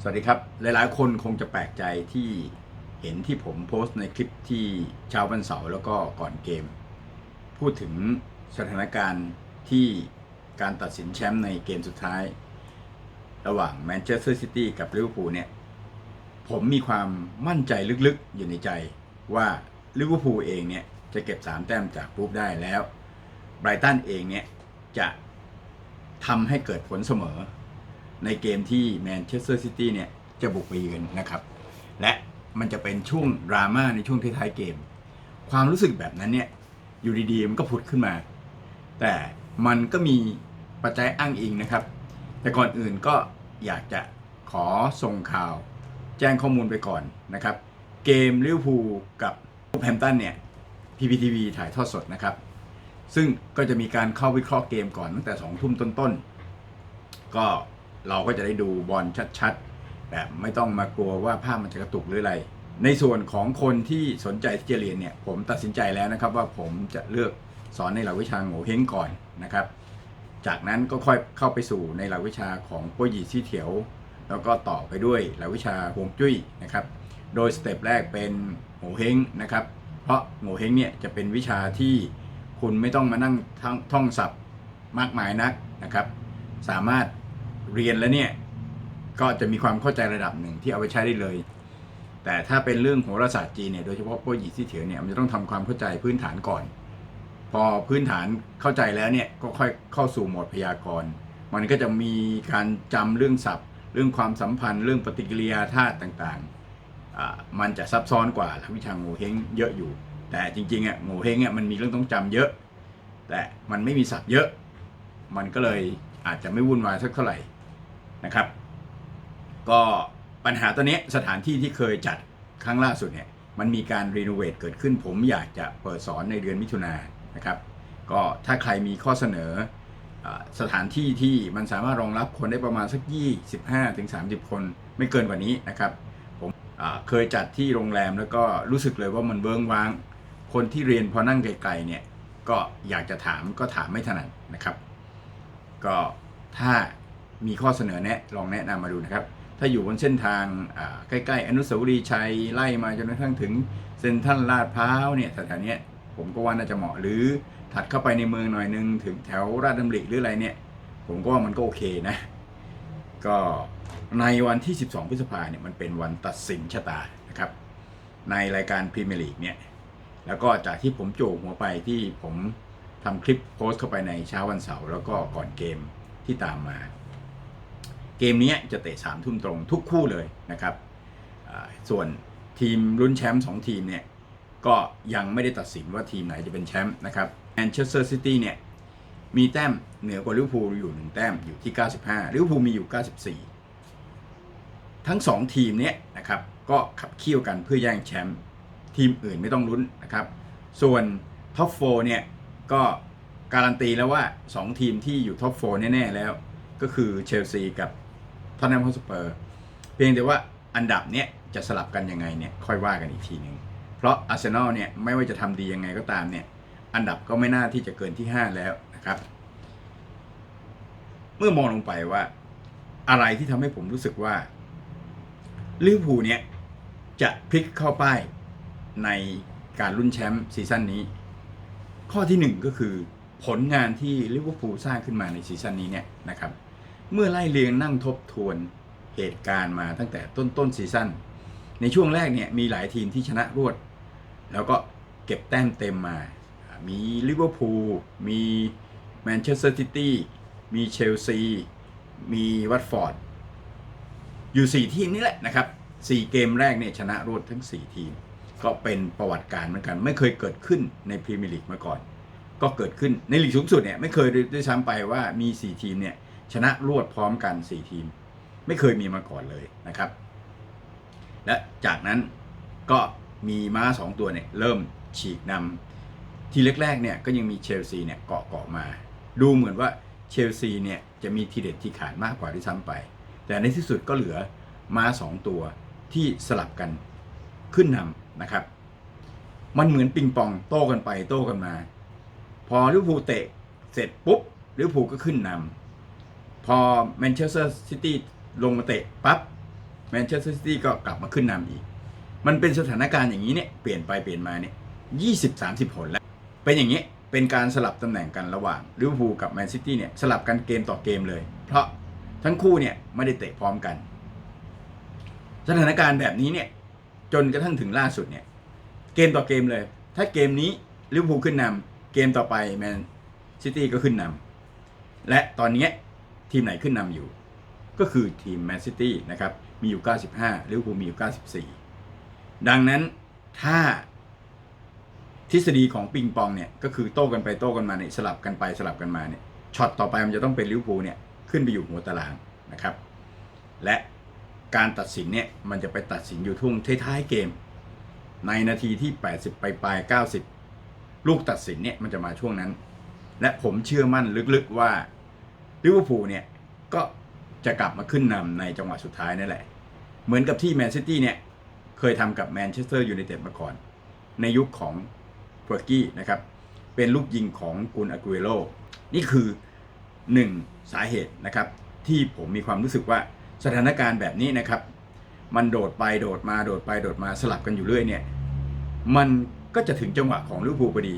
สวัสดีครับหลายๆคนคงจะแปลกใจที่เห็นที่ผมโพสต์ในคลิปที่เช้าวันเสาร์แล้วก็ก่อนเกมพูดถึงสถานการณ์ที่การตัดสินแชมป์ในเกมสุดท้ายระหว่างแมนเชสเตอร์ซิตี้กับลิเวอร์พูลเนี่ยผมมีความมั่นใจลึกๆอยู่ในใจว่าลิเวอร์พูลเองเนี่ยจะเก็บ3แต้มจากปุ๊บได้แล้วไบรตันเองเนี่ยจะทำให้เกิดผลเสมอในเกมที่แมนเชสเตอร์ซิตี้เนี่ยจะบุกไปเยือนนะครับและมันจะเป็นช่วงดราม่าในช่วงท้ายๆเกมความรู้สึกแบบนั้นเนี่ยอยู่ดีๆมันก็ผุดขึ้นมาแต่มันก็มีปัจจัยอ้างอิงนะครับแต่ก่อนอื่นก็อยากจะขอส่งข่าวแจ้งข้อมูลไปก่อนนะครับเกมลิเวอร์พูลกับแฮมป์ตันเนี่ย PPTV ถ่ายทอดสดนะครับซึ่งก็จะมีการเข้าวิเคราะห์เกมก่อนตั้งแต่2 ทุ่มต้นๆก็เราก็จะได้ดูบอลชัดๆแบบไม่ต้องมากลัวว่าภาพมันจะกระตุกหรืออะไรในส่วนของคนที่สนใจที่จะเรียนเนี่ยผมตัดสินใจแล้วนะครับว่าผมจะเลือกสอนในหลักวิชาโง่เฮงก่อนนะครับจากนั้นก็ค่อยเข้าไปสู่ในหลักวิชาของโป้หยี่ซี่เถียวแล้วก็ต่อไปด้วยหลักวิชาฮวงจุ้ยนะครับโดยสเต็ปแรกเป็นโง่เฮงนะครับเพราะโง่เฮงเนี่ยจะเป็นวิชาที่คุณไม่ต้องมานั่งท่องศัพท์มากมายนักนะครับสามารถเรียนแล้วเนี่ยก็จะมีความเข้าใจระดับหนึ่งที่เอาไปใช้ได้เลยแต่ถ้าเป็นเรื่องโหราศาสตร์จีนเนี่ยโดยเฉพาะโป้หยี่ซี่เถียวเนี่ยมันจะต้องทำความเข้าใจพื้นฐานก่อนพอพื้นฐานเข้าใจแล้วเนี่ยก็ค่อยเข้าสู่โหมดพยากรณ์มันก็จะมีการจำเรื่องศัพท์เรื่องความสัมพันธ์เรื่องปฏิกิริยาธาตุต่างๆมันจะซับซ้อนกว่าหลักวิชาโง่เฮงเยอะอยู่แต่จริงๆโง่เฮงมันมีเรื่องต้องจำเยอะแต่มันไม่มีศัพท์เยอะมันก็เลยอาจจะไม่วุ่นวายสักเท่าไหร่นะครับก็ปัญหาตัวนี้สถานที่ที่เคยจัดครั้งล่าสุดเนี่ยมันมีการรีโนเวทเกิดขึ้นผมอยากจะเปิดสอนในเดือนมิถุนายนนะครับก็ถ้าใครมีข้อเสนอสถานที่ที่มันสามารถรองรับคนได้ประมาณสัก25-30 คนไม่เกินกว่านี้นะครับผมเคยจัดที่โรงแรมแล้วก็รู้สึกเลยว่ามันเวิ้งว้างคนที่เรียนพอนั่งไกลๆเนี่ยก็อยากจะถามก็ถามไม่ถนัดนะครับก็ถ้ามีข้อเสนอแนะลองแนะนำมาดูนะครับถ้าอยู่บนเส้นทางใกล้ๆอนุสาวรีย์ชัยไล่มาจนกระทั่งถึงเซ็นทรัลลาดพร้าวเนี่ยแถวๆนี้ผมก็ว่าน่าจะเหมาะหรือถัดเข้าไปในเมืองหน่อยนึงถึงแถวราชดำริหรืออะไรเนี่ยผมก็ว่ามันก็โอเคนะก็ในวันที่12 พฤษภาคมเนี่ยมันเป็นวันตัดสินชะตานะครับในรายการพรีเมียร์ลีกเนี่ยแล้วก็จากที่ผมโจกหัวไปที่ผมทำคลิปโพสต์เข้าไปในเช้าวันเสาร์แล้วก็ก่อนเกมที่ตามมาเกมนี้จะเตะ3 ทุ่มตรงทุกคู่เลยนะครับส่วนทีมลุ้นแชมป์2 ทีมเนี่ยก็ยังไม่ได้ตัดสินว่าทีมไหนจะเป็นแชมป์นะครับแมนเชสเตอร์ซิตี้เนี่ยมีแต้มเหนือกว่าลิเวอร์พูลอยู่1 แต้มอยู่ที่95ลิเวอร์พูลมีอยู่94ทั้ง2 ทีมเนี่ยนะครับก็ขับเคี่ยวกันเพื่อแย่งแชมป์ทีมอื่นไม่ต้องลุ้นนะครับส่วนท็อป4เนี่ยก็การันตีแล้วว่า2 ทีมที่อยู่ท็อป4แน่ๆแล้วก็คือเชลซีกับท็อตแนมฮอตสเปอร์เพียงแต่ว่าอันดับเนี้ยจะสลับกันยังไงเนี่ยค่อยว่ากันอีกทีนึงเพราะอาร์เซนอลเนี่ยไม่ว่าจะทำดียังไงก็ตามเนี่ยอันดับก็ไม่น่าที่จะเกินที่5แล้วนะครับเมื่อมองลงไปว่าอะไรที่ทำให้ผมรู้สึกว่าลิเวอร์พูลเนี่ยจะพลิกเข้าป้ายในการลุ้นแชมป์ซีซั่นนี้ข้อที่1ก็คือผลงานที่ลิเวอร์พูลสร้างขึ้นมาในซีซั่นนี้เนี่ยนะครับเมื่อไล่เรียงนั่งทบทวนเหตุการณ์มาตั้งแต่ต้นซีซั่นในช่วงแรกเนี่ยมีหลายทีมที่ชนะรวดแล้วก็เก็บแต้มเต็มมามีลิเวอร์พูลมีแมนเชสเตอร์ซิตี้มีเชลซีมีวัตฟอร์ดอยู่4 ทีมนี่แหละนะครับ4 เกมแรกเนี่ยชนะรวดทั้ง4 ทีมก็เป็นประวัติการเหมือนกันไม่เคยเกิดขึ้นในพรีเมียร์ลีกมาก่อนก็เกิดขึ้นในลีกสูงสุดเนี่ยไม่เคยด้วยซ้ำไปว่ามี4 ทีมเนี่ยชนะรวดพร้อมกัน4 ทีมไม่เคยมีมาก่อนเลยนะครับและจากนั้นก็มีม้า2 ตัวเนี่ยเริ่มฉีกนำทีแรกๆเนี่ยก็ยังมีเชลซีเนี่ยเกาะมาดูเหมือนว่าเชลซีเนี่ยจะมีทีเด็ดที่ขาดมากกว่าที่ซ้ำไปแต่ในที่สุดก็เหลือม้า2 ตัวที่สลับกันขึ้นนำนะครับมันเหมือนปิงปองโต้กันไปโต้กันมาพอลิเวอร์พูลเตะเสร็จปุ๊บลิเวอร์พูลก็ขึ้นนำพอแมนเชสเตอร์ซิตี้ลงมาเตะปั๊บ แมนเชสเตอร์ซิตี้ก็กลับมาขึ้นนำอีกมันเป็นสถานการณ์อย่างนี้เนี่ยเปลี่ยนไปเปลี่ยนมาเนี่ย20-30 ผลแล้วเป็นอย่างนี้เป็นการสลับตำแหน่งกันระหว่างลิเวอร์พูลกับแมนซิตี้เนี่ยสลับกันเกมต่อเกมเลยเพราะทั้งคู่เนี่ยไม่ได้เตะพร้อมกันสถานการณ์แบบนี้เนี่ยจนกระทั่งถึงล่าสุดเนี่ยเกมต่อเกมเลยถ้าเกมนี้ลิเวอร์พูลขึ้นนำเกมต่อไปแมนซิตี้ก็ขึ้นนำและตอนนี้ทีมไหนขึ้นนำอยู่ก็คือทีมแมนซิตี้นะครับมีอยู่95ลิเวอร์พูลมีอยู่94ดังนั้นถ้าทฤษฎีของปิงปองเนี่ยก็คือโต้กันไปโต้กันมาเนี่ยสลับกันไปสลับกันมาเนี่ยช็อตต่อไปมันจะต้องเป็นลิเวอร์พูลเนี่ยขึ้นไปอยู่หัวตารางนะครับและการตัดสินเนี่ยมันจะไปตัดสินอยู่ทุ่งท้ายๆเกมในนาทีที่80ปลาย90ลูกตัดสินเนี่ยมันจะมาช่วงนั้นและผมเชื่อมั่นลึกๆว่าลิเวอร์พูลเนี่ยก็จะกลับมาขึ้นนำในจังหวะสุดท้ายนั่นแหละเหมือนกับที่แมนซิตี้เนี่ยเคยทำกับแมนเชสเตอร์ยูไนเต็ดมาก่อนในยุคของเฟอร์กี้นะครับเป็นลูกยิงของกุนอากูเอโรนี่คือ1สาเหตุนะครับที่ผมมีความรู้สึกว่าสถานการณ์แบบนี้นะครับมันโดดไปโดดมาโดดไปโดดมาสลับกันอยู่เรื่อยเนี่ยมันก็จะถึงจังหวะของลิเวอร์พูลพอดี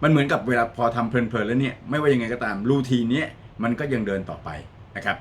มันเหมือนกับเวลาพอทำเพลินๆแล้วเนี่ยไม่ว่ายังไงก็ตามรูทีนนี้มันก็ยังเดินต่อไปนะครับ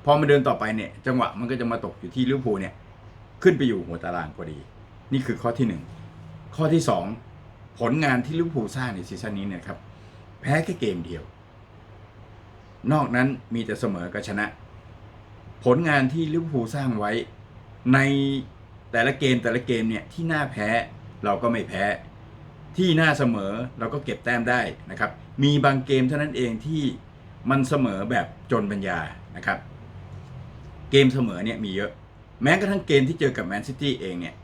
พอมันเดินต่อไปเนี่ยจังหวะมันก็จะมาตกอยู่ที่ลิเวอร์พูลเนี่ยขึ้นไปอยู่หัวตารางพอดีนี่คือข้อที่1ข้อที่2ผลงานที่ลิเวอร์พูลสร้างในซีซั่นนี้เนี่ยครับแพ้แค่เกมเดียวนอกนั้นมีแต่เสมอกับชนะผลงานที่ลิเวอร์พูลสร้างไว้ในแต่ละเกมเนี่ยที่น่าแพ้เราก็ไม่แพ้ที่น่าเสมอเราก็เก็บแต้มได้นะครับมีบางเกมเท่านั้นเองที่มันเสมอแบบจนปัญญานะครับเกมเสมอเนี่ยมีเยอะแม้กระทั่งเกมที่เจอกับแมนซิตี้เองเนี่ย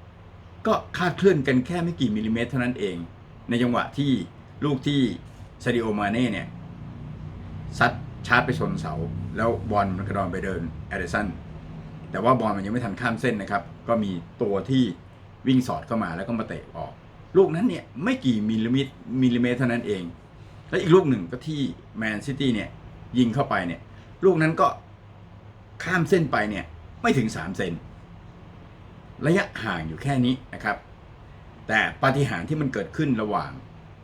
ก็คาดเคลื่อนกันแค่ไม่กี่มิลลิเมตรเท่านั้นเองในจังหวะที่ลูกที่ซาดิโอมาเน่เนี่ยซัดชาร์จไปชนเสาแล้วบอลมันกระดอนไปเดินแอดเดสันแต่ว่าบอลมันยังไม่ทันข้ามเส้นนะครับก็มีตัวที่วิ่งสอดเข้ามาแล้วก็มาเตะออกลูกนั้นเนี่ยไม่กี่มิลลิเมตรเท่านั้นเองและอีกลูกหนึ่งก็ที่แมนซิตี้เนี่ยยิงเข้าไปเนี่ยลูกนั้นก็ข้ามเส้นไปเนี่ยไม่ถึง3 เซนระยะห่างอยู่แค่นี้นะครับแต่ปาฏิหาริย์ที่มันเกิดขึ้นระหว่าง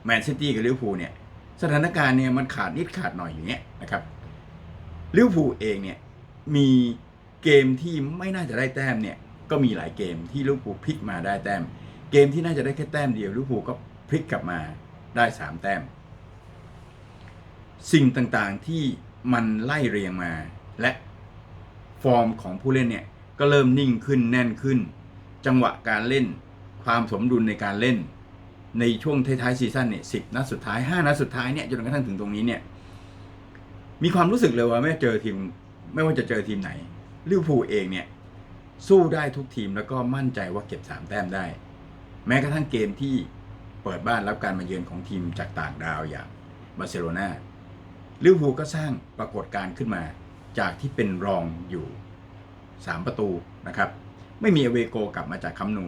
แมนซิตี้กับลิเวอร์พูลเนี่ยสถานการณ์เนี่ยมันขาดนิดขาดหน่อยอย่างเงี้ยนะครับลิเวอร์พูลเองเนี่ยมีเกมที่ไม่น่าจะได้แต้มเนี่ยก็มีหลายเกมที่ลิเวอร์พูลพลิกมาได้แต้มเกมที่น่าจะได้แค่แต้มเดียวลิเวอร์พูลก็พลิกกลับมาได้3 แต้มสิ่งต่างๆที่มันไล่เรียงมาและฟอร์มของผู้เล่นเนี่ยก็เริ่มนิ่งขึ้นแน่นขึ้นจังหวะการเล่นความสมดุลในการเล่นในช่วงท้ายๆซีซั่นเนี่ย10 นัดสุดท้าย5 นัดสุดท้ายเนี่ยจนกระทั่งถึงตรงนี้เนี่ยมีความรู้สึกเลยว่าไม่ว่าจะเจอทีมไหนลิเวอร์พูลเองเนี่ยสู้ได้ทุกทีมแล้วก็มั่นใจว่าเก็บ3 แต้มได้แม้กระทั่งเกมที่เปิดบ้านรับการมาเยือนของทีมจากต่างดาวอย่างบาร์เซโลนาลิเวอร์พูลก็สร้างปรากฏการณ์ขึ้นมาจากที่เป็นรองอยู่3 ประตูนะครับไม่มีเอเวโกกลับมาจากคัมป์นู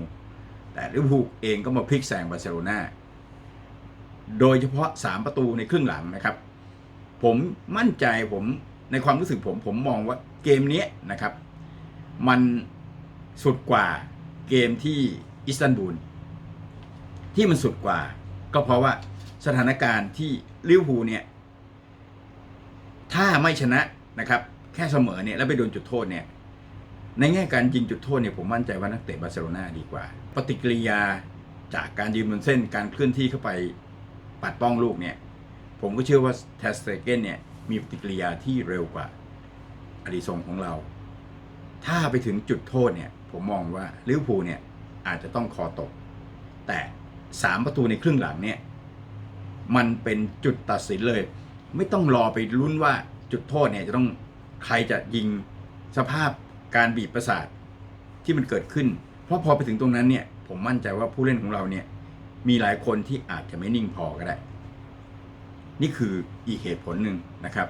แต่ลิเวอร์พูลเองก็มาพลิกแซงบาร์เซโลนาโดยเฉพาะ3 ประตูในครึ่งหลังนะครับผมมั่นใจผมในความรู้สึกผมมองว่าเกมนี้นะครับมันสุดกว่าเกมที่อิสตันบูลที่มันสุดกว่าก็เพราะว่าสถานการณ์ที่ลิเวอร์พูลเนี่ยถ้าไม่ชนะนะครับแค่เสมอเนี่ยแล้วไปโดนจุดโทษเนี่ยในแง่การยิงจุดโทษเนี่ยผมมั่นใจว่านักเตะบาร์เซโลนาดีกว่าปฏิกิริยาจากการยืนบนเส้นการเคลื่อนที่เข้าไปปัดป้องลูกเนี่ยผมก็เชื่อว่าเทสเตเกนเนี่ยมีปฏิกิริยาที่เร็วกว่าอดิซงของเราถ้าไปถึงจุดโทษเนี่ยผมมองว่าลิเวอร์พูลเนี่ยอาจจะต้องคอตกแต่3 ประตูในครึ่งหลังเนี่ยมันเป็นจุดตัดสินเลยไม่ต้องรอไปลุ้นว่าจุดโทษเนี่ยจะต้องใครจะยิงสภาพการบีบประสาทที่มันเกิดขึ้นเพราะพอไปถึงตรงนั้นเนี่ยผมมั่นใจว่าผู้เล่นของเราเนี่ยมีหลายคนที่อาจจะไม่นิ่งพอก็ได้นี่คืออีกเหตุผลหนึ่งนะครับ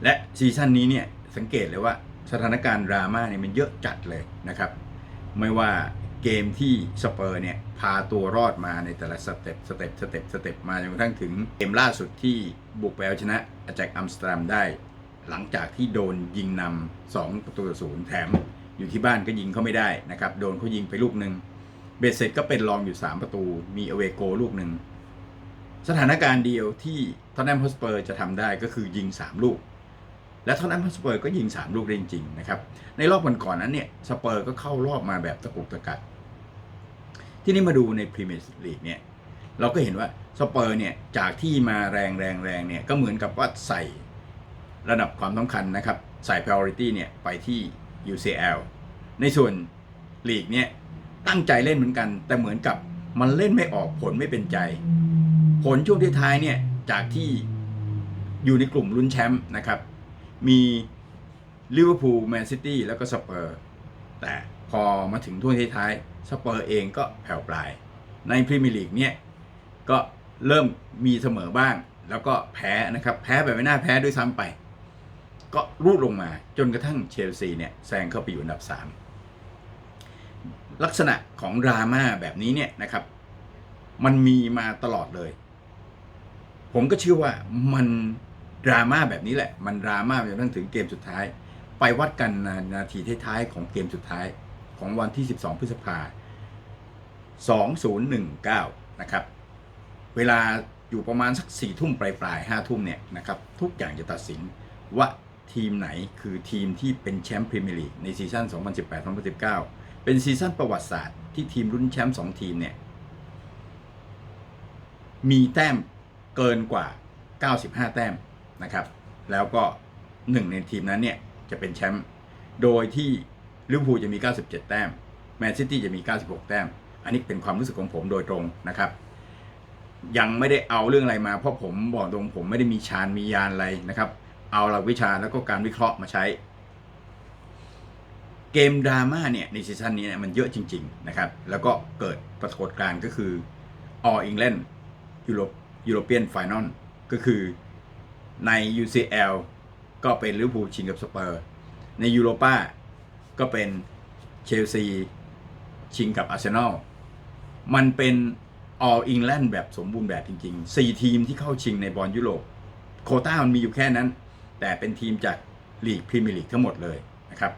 และซีซั่นนี้เนี่ยสังเกตเลยว่าสถานการณ์ดราม่าเนี่ยมันเยอะจัดเลยนะครับไม่ว่าเกมที่สเปอร์เนี่ยพาตัวรอดมาในแต่ละสเต็ปมาจนกระทั่งถึงเกมล่าสุดที่บุกไปเอาชนะอาแจ็คอัมสเตอร์ดัมได้หลังจากที่โดนยิงนำ2 ประตูต่อ 0แถม อยู่ที่บ้านก็ยิงเขาไม่ได้นะครับโดนเขายิงไปลูกหนึ่งเบสเสร็จก็เป็นรองอยู่3ประตูมีอเวโกลูกหนึ่งสถานการณ์เดียวที่ท็อตแนมฮอตสเปอร์จะทำได้ก็คือยิง3ลูกและท็อตแนมฮอตสเปอร์ก็ยิง3ลูกได้จริงๆนะครับในรอบก่อนนั้นเนี่ยสเปอร์ก็เข้ารอบมาแบบตะกุกตะกักที่นี่มาดูในพรีเมียร์ลีกเนี่ยเราก็เห็นว่าสเปอร์เนี่ยจากที่มาแรงเนี่ยก็เหมือนกับว่าใส่ระดับความสำคัญนะครับใส่ priority เนี่ยไปที่ UCL ในส่วนลีกเนี่ยตั้งใจเล่นเหมือนกันแต่เหมือนกับมันเล่นไม่ออกผลไม่เป็นใจผลช่วงท้ายเนี่ยจากที่อยู่ในกลุ่มลุ้นแชมป์นะครับมีลิเวอร์พูลแมนซิตี้แล้วก็สเปอร์แต่พอมาถึงช่วงท้ายสเปอร์เองก็แผ่วปลายในพรีเมียร์ลีกเนี่ยก็เริ่มมีเสมอบ้างแล้วก็แพ้นะครับแพ้แบบไม่น่าแพ้ด้วยซ้ำไปก็รูดลงมาจนกระทั่งเชลซีเนี่ยแซงเข้าไปอยู่อันดับ3ลักษณะของดราม่าแบบนี้เนี่ยนะครับมันมีมาตลอดเลยผมก็เชื่อว่ามันดราม่าแบบนี้แหละมันดราม่าจนกระทั่งถึงเกมสุดท้ายไปวัดกันนาทีท้ายๆของเกมสุดท้ายของวันที่12พฤษภาคม2019นะครับเวลาอยู่ประมาณสัก4 ทุ่มปลาย5 ทุ่มเนี่ยนะครับทุกอย่างจะตัดสินว่าทีมไหนคือทีมที่เป็นแชมป์พรีเมียร์ลีกในซีซั่น2018-2019เป็นซีซั่นประวัติศาสตร์ที่ทีมลุ้นแชมป์2 ทีมเนี่ยมีแต้มเกินกว่า95 แต้มนะครับแล้วก็1ในทีมนั้นเนี่ยจะเป็นแชมป์โดยที่ลิเวอร์พูลจะมี97 แต้มแมนซิตี้จะมี96 แต้มอันนี้เป็นความรู้สึกของผมโดยตรงนะครับยังไม่ได้เอาเรื่องอะไรมาเพราะผมบอกตรงผมไม่ได้มีฌานมียานอะไรนะครับเอาหลักวิชาแล้วก็การวิเคราะห์มาใช้เกมดราม่าเนี่ยในซีซั่นนี้เนี่ยมันเยอะจริงๆนะครับแล้วก็เกิดปรากฏการณ์ก็คือ All England European Final ก็คือใน UCL ก็เป็นลิเวอร์พูลชิงกับสเปอร์ในยูโรปาก็เป็นเชลซีชิงกับอาร์เซนอลมันเป็น All England แบบสมบูรณ์แบบจริงๆ4 ทีมที่เข้าชิงในบอลยุโรปโควต้ามันมีอยู่แค่นั้นแต่เป็นทีมจากลีกพรีเมียร์ลีกทั้งหมดเลยนะครับ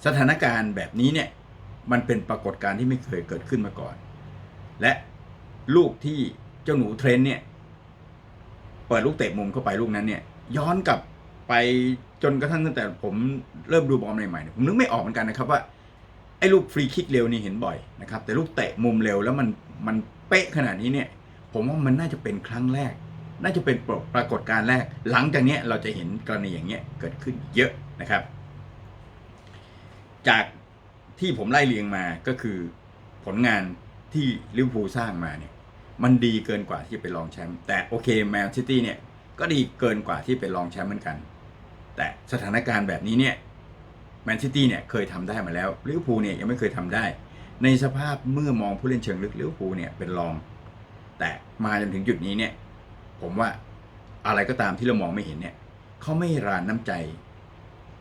สถานการณ์แบบนี้เนี่ยมันเป็นปรากฏการณ์ที่ไม่เคยเกิดขึ้นมาก่อนและลูกที่เจ้าหนูเทรนเนี่ยเปิดลูกเตะมุมเข้าไปลูกนั้นเนี่ยย้อนกลับไปจนกระทั่งตั้งแต่ผมเริ่มดูบอลใหม่ๆผมนึกไม่ออกเหมือนกันนะครับว่าไอ้ลูกฟรีคิกเร็วนี่เห็นบ่อยนะครับแต่ลูกเตะมุมเร็วแล้วมันเป๊ะขนาดนี้เนี่ยผมว่ามันน่าจะเป็นครั้งแรกน่าจะเป็นปรากฏการณ์แรกหลังจากนี้เราจะเห็นกรณีอย่างเงี้ยเกิดขึ้นเยอะนะครับจากที่ผมไล่เรียงมาก็คือผลงานที่ลิเวอร์พูลสร้างมาเนี่ยมันดีเกินกว่าที่จะไปรองแชมป์แต่โอเคแมนซิตี้เนี่ยก็ดีเกินกว่าที่ไปรองแชมป์เหมือนกันแต่สถานการณ์แบบนี้เนี่ยแมนซิตี้เนี่ยเคยทำได้มาแล้วลิเวอร์พูลเนี่ยยังไม่เคยทำได้ในสภาพเมื่อมองผู้เล่นเชิงลึกลิเวอร์พูลเนี่ยเป็นรองแต่มาจนถึงจุดนี้เนี่ยผมว่าอะไรก็ตามที่เรามองไม่เห็นเนี่ยเขาไม่รานน้ำใจ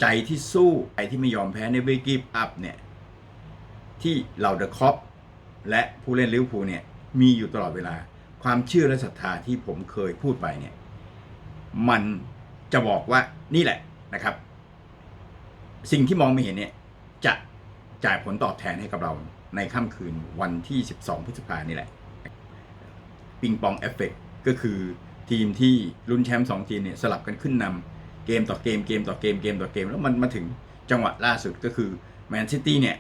ใจที่สู้ใจที่ไม่ยอมแพ้ในเวกิฟอัพเนี่ยที่เหล่าเดอะคอปและผู้เล่นลิเวอร์พูลเนี่ยมีอยู่ตลอดเวลาความเชื่อและศรัทธาที่ผมเคยพูดไปเนี่ยมันจะบอกว่านี่แหละนะครับสิ่งที่มองไม่เห็นเนี่ยจะจ่ายผลตอบแทนให้กับเราในค่ำคืนวันที่12 พฤษภาคมนี่แหละปิงปองเอฟเฟกต์ก็คือทีมที่ลุ้นแชมป์2 ทีมเนี่ยสลับกันขึ้นนำเกมต่อเกมแล้วมันมาถึงจังหวะล่าสุดก็คือแมนซิตี้เนี่ย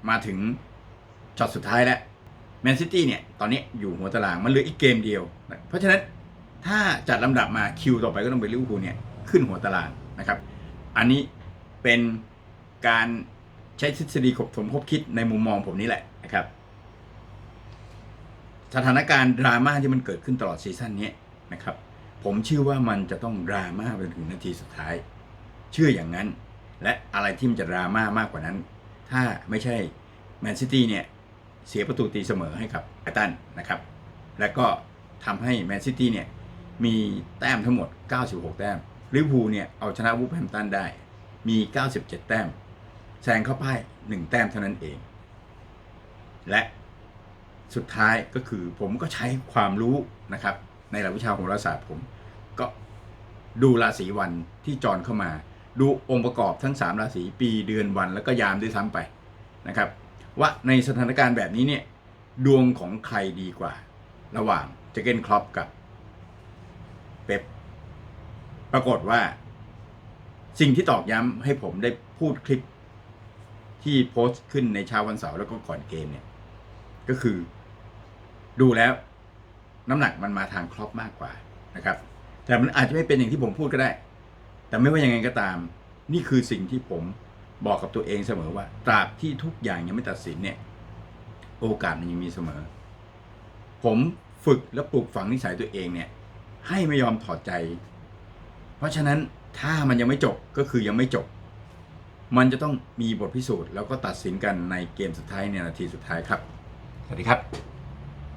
มาถึงช็อตสุดท้ายแล้วแมนซิตี้เนี่ยตอนนี้อยู่หัวตารางมันเหลืออีกเกมเดียวเพราะฉะนั้นถ้าจัดลำดับมาคิวต่อไปก็ต้องเป็นลิเวอร์พูลเนี่ยขึ้นหัวตารางนะครับอันนี้เป็นการใช้ทฤษฎีสมคบคิดในมุมมองผมนี่แหละนะครับสถานการณ์ดราม่าที่มันเกิดขึ้นตลอดซีซั่นนี้นะครับผมเชื่อว่ามันจะต้องดราม่าไปถึงนาทีสุดท้ายเชื่ออย่างนั้นและอะไรที่มันจะดราม่ามากกว่านั้นถ้าไม่ใช่แมนซิตี้เนี่ยเสียประตูตีเสมอให้กับไบรตันนะครับและก็ทำให้แมนซิตี้เนี่ยมีแต้มทั้งหมด96 แต้มลิเวอร์พูลเนี่ยเอาชนะวูฟแฮมป์ตันได้มี97 แต้มแซงเข้าป้าย1 แต้มเท่านั้นเองและสุดท้ายก็คือผมก็ใช้ความรู้นะครับในหลักวิชาโหราศาสตร์ผมก็ดูราศีวันที่จรเข้ามา ดูองค์ประกอบทั้ง3ราศีปีเดือนวันแล้วก็ยามด้วยซ้ำไปนะครับว่าในสถานการณ์แบบนี้เนี่ยดวงของใครดีกว่าระหว่างเจอร์เก้นคล็อปกับเป๊ปปรากฏว่าสิ่งที่ตอกย้ำให้ผมได้พูดคลิปที่โพสต์ขึ้นในเช้าวันเสาร์แล้วก็ก่อนเกมเนี่ยก็คือดูแล้วน้ำหนักมันมาทางคล็อปมากกว่านะครับแต่มันอาจจะไม่เป็นอย่างที่ผมพูดก็ได้แต่ไม่ว่ายังไงก็ตามนี่คือสิ่งที่ผมบอกกับตัวเองเสมอว่าตราบที่ทุกอย่างยังไม่ตัดสินเนี่ยโอกาสมันยังมีเสมอผมฝึกและปลูกฝังนิสัยตัวเองเนี่ยให้ไม่ยอมถอดใจเพราะฉะนั้นถ้ามันยังไม่จบก็คือยังไม่จบมันจะต้องมีบทพิสูจน์แล้วก็ตัดสินกันในเกมสุดท้ายในนาทีสุดท้ายครับสวัสดีครับ